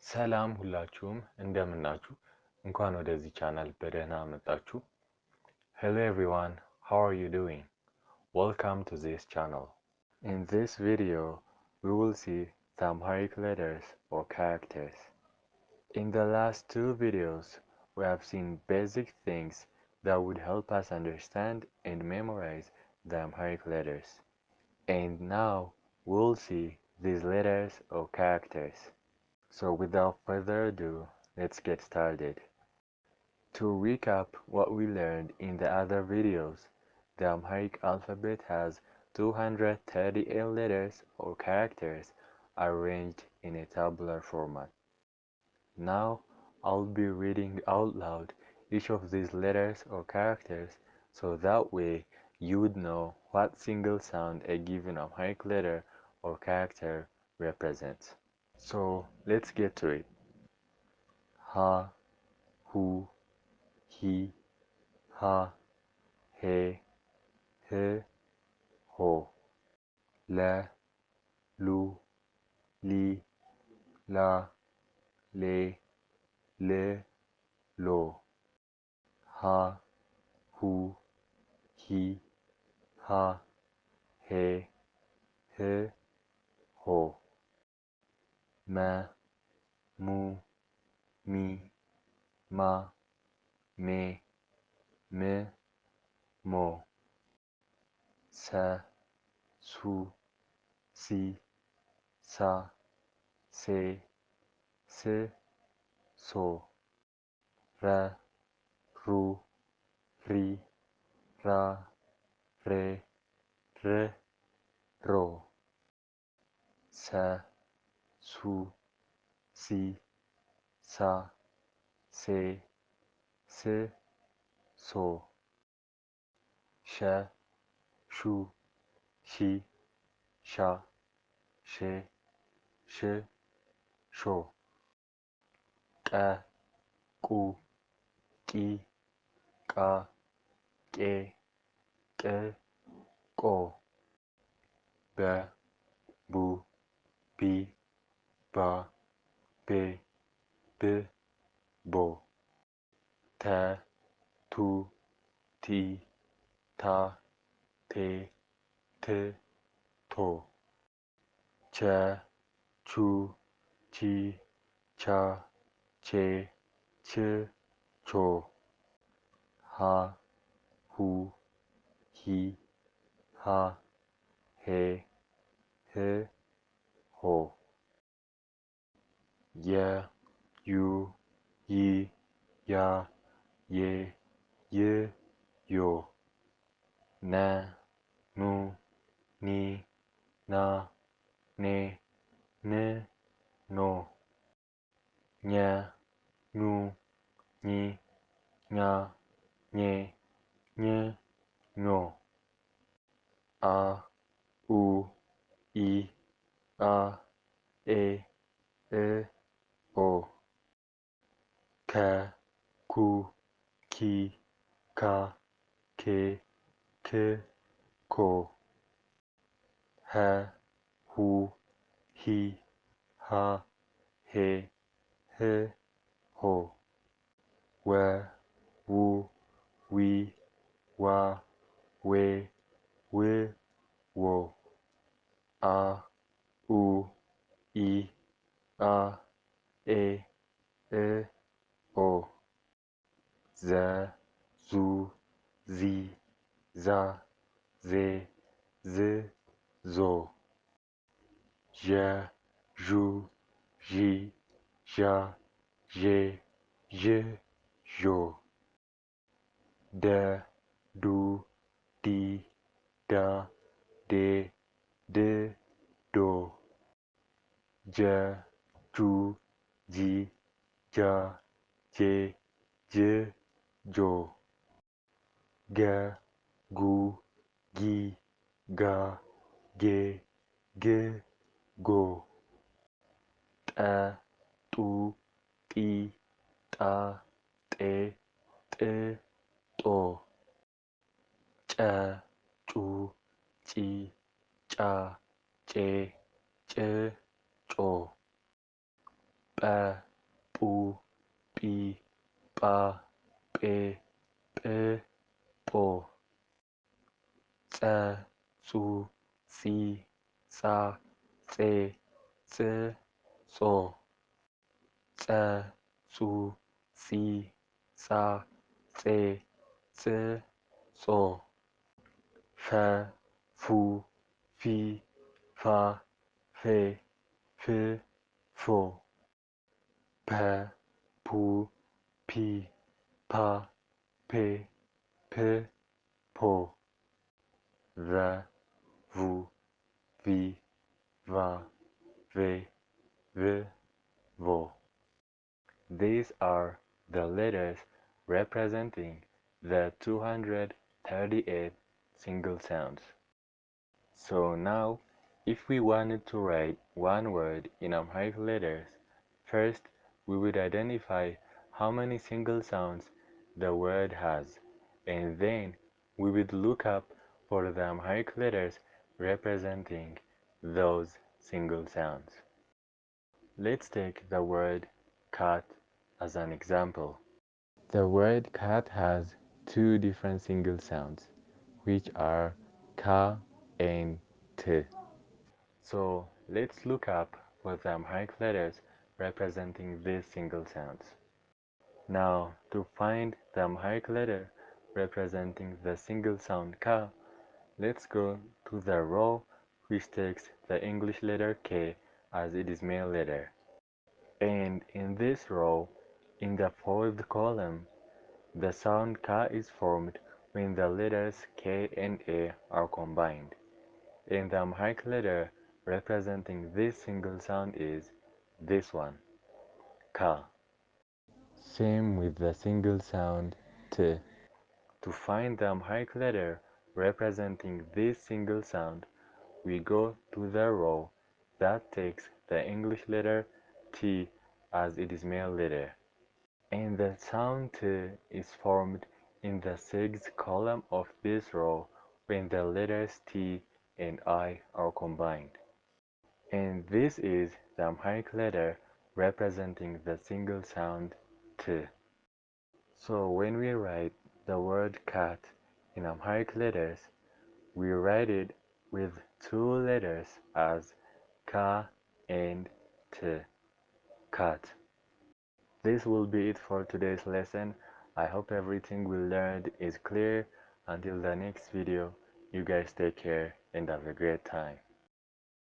ሰላም ሁላችሁም እንደምናችሁ እንኳን ወደዚህ ቻናል በደህና መጣችሁ። Hello everyone, how are you doing? Welcome to this channel. In this video, we will see the Amharic letters or characters. In the last two videos, we have seen basic things that would help us understand and memorize the Amharic letters. And now, we'll see these letters or characters. So without further ado, let's get started. To recap what we learned in the other videos, the Amharic alphabet has 238 letters or characters arranged in a tabular format. Now, I'll be reading out loud each of these letters or characters so that way you would know what single sound a given Amharic letter or character represents. So let's get to it. Ha, hu, he, ha, he, he, ho, la, lu, li, la, le, le, lo, ha, hu, he, ha, he, he, ho, ma, mu, mi, ma, me, me, mo, sa, su, si, sa, se, se, so, ra, ru, ri, ra, re, re, ro, sa, su, si, sa, se, se, so, sha, shu, shi, sha, she, she, sho, ka, ku, ki, ka, ke, ke, ko, ba, bu, bi, ba, be, be, bo, ta, tu, ti, ta, te, te, to, cha, chu, chi, cha, che, che, cho, ha, hu, hi, ha, he, he, ho, ya, yu, yi, ya, ye, ye, yo, na, nu, ni, na, ne, ne, no, nya, nu, ni, nya, nye, nye, no, a, u, I, a, e, o, ka, ku, ki, ka, ke, ko, ha, hu, hi, ha, he, ho, wa, wu, wi, wa, we, wo, a, u, I, a, e, o, za, zu, zi, za, ze, zo, ja, ju, ji, ja, je, jo, da, du, di, da, de, do, ja, ju, ji, ja, je, jo, ga, gu, gi, ga, ge, go, ta, tu, ti, ta, te, to, ca, cu, ci, ca, ce, co, pa, pu, pi, pa, pe, pe, po, tsa, tsu, si, sa, tse, tse, so, tsa, tsu, si, sa, tse, tse, so, fa, fu, fi, fa, fe, fe, fo, pa, pu, pi, pa, pe, pe, po, va, vu, vi, va, ve, ve, vo. These are the letters representing the 238 single sounds. So now, if we wanted to write one word in Amharic letters, first we would identify how many single sounds the word has, and then we would look up for the Amharic letters representing those single sounds. Let's take the word cat as an example. The word cat has two different single sounds, which are ka and t. So let's look up for the Amharic letters representing these single sounds. Now, to find the Amharic letter representing the single sound ka, let's go to the row which takes the English letter K as its male letter. And in this row, in the fourth column, the sound ka is formed when the letters K and A are combined. And the Amharic letter representing this single sound is this one, ka. Same with the single sound t. To find the Amharic letter representing this single sound, we go to the row that takes the English letter T as its male letter. And the sound T is formed in the sixth column of this row when the letters T and I are combined. And this is the Amharic letter representing the single sound T. So when we write the word cat in Amharic letters, we write it with two letters as ka and t, cat. This will be it for today's lesson. I hope everything we learned is clear. Until the next video, you guys take care and have a great time.